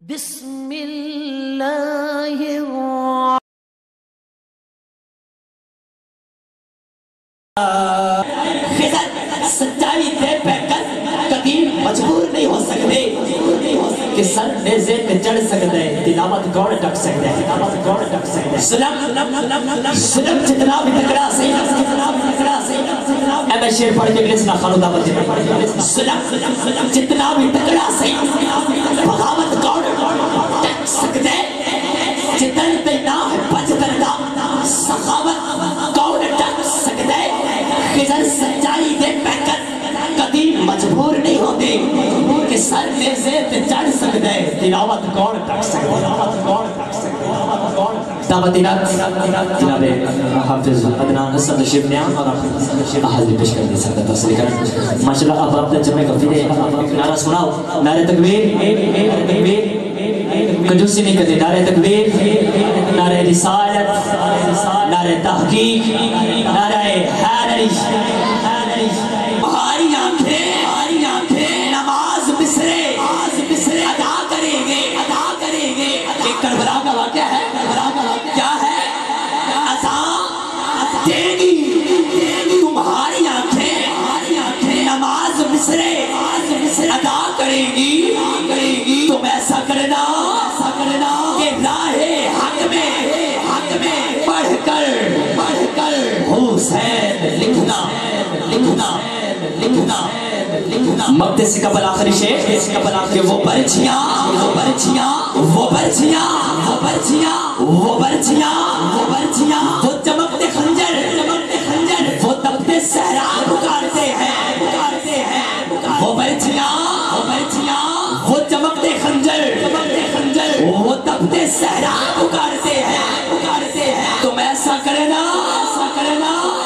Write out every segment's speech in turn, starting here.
بسم اللہ الرحمن خضر سچائی دے پہ کر قدیم مجبور نہیں ہو سکتے کہ سر نیزے پہ چڑھ سکتے تلاوت کون ٹک سکتے ظلم جتنا بھی تکڑا سے اے میں شیر پڑھ کے انگلیس نہ خانو دعوت ظلم جتنا بھی تکڑا سے بغاوت کون ٹک سکتے جتن دینا ہے بجتن دا سخاوت کون ٹک سکتے خضر سچائی دے پہ کر قدیم مجبور نہیں ہوتے کہ سر نیزے پہ چڑھ سکتے تلاوت کون ٹک سکتے دعوت جناب حافظ عدنان حسن تشریف نیام اور حاضری پیش کر دی سکتا تفصیل کر ماشاءاللہ اب آپ جمعہ کفیدے نعرہ سناؤ نعرہ تکبیر کنجوسی نہیں کرتے نعرہ تکبیر نعرہ رسالت نعرہ تحقیق نعرہ حیدری بہاری آنکھیں نماز بسرے ادا کریں گے ایک کربلا کا واقعہ ہے کیا ہے اذان دے گی تمہاری آنکھیں نماز بسرے ادا کریں گی تم ایسا کرنا کہ راہ حق میں پڑھ کر حسین لکھنا مقدس سے قبل آخری شیخ کہ وہ برچیاں وہ چمکتے خنجر وہ تپتے صحرا پکارتے ہیں وہ برچیاں وہ چمکتے خنجر وہ تپتے صحرا پکارتے ہیں تم ایسا کرنا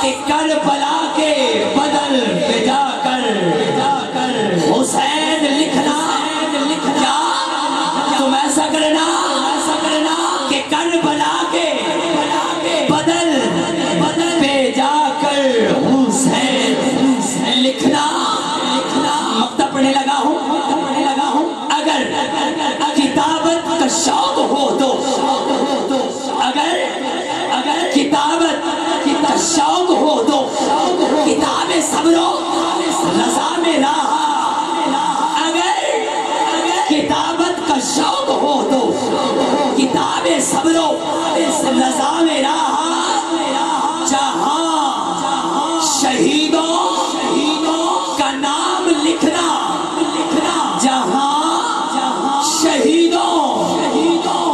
کہ کربلا کے بدل پہ جا کر حسین لکھنا تم ایسا کرنا کہ کربلا کے بدل پہ جا کر حسین لکھنا مکتب پڑھنے لگا ہوں اگر کتابت کا شوق ہو تو اگر کتابت کا شوق ہو تو کتاب صبر و رضا میں رہا اگر کتابت کا شوق ہو تو کتاب صبر و رضا میں رہا جہاں شہیدوں کا نام لکھنا جہاں شہیدوں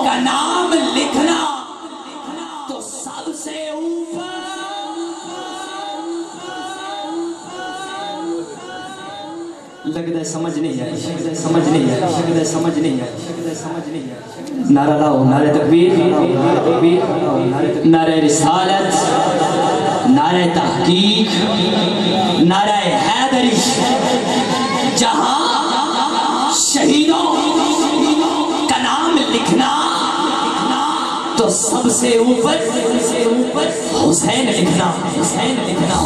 کا نام لکھنا تو سب سے لگتا ہے سمجھ نہیں ہے نعرہ لاؤ نعرہ تکبیر نعرہ رسالت نعرہ تحقیق نعرہ حیدری جہاں شہیدوں کا نام لکھنا تو سب سے اوپر حسین لکھنا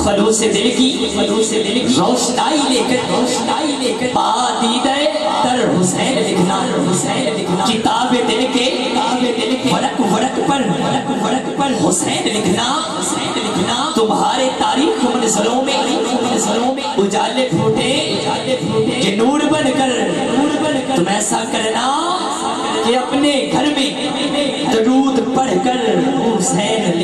خلوص دل کی روشنائی لے کر پادیدہ در حسین لکھنا کتاب دل کے ورق پر حسین لکھنا تمہارے تاریخ منظروں میں اجالے پھوٹے کہ نور بن کر تم ایسا کرنا کہ اپنے گھر میں درود پڑھ کر حسین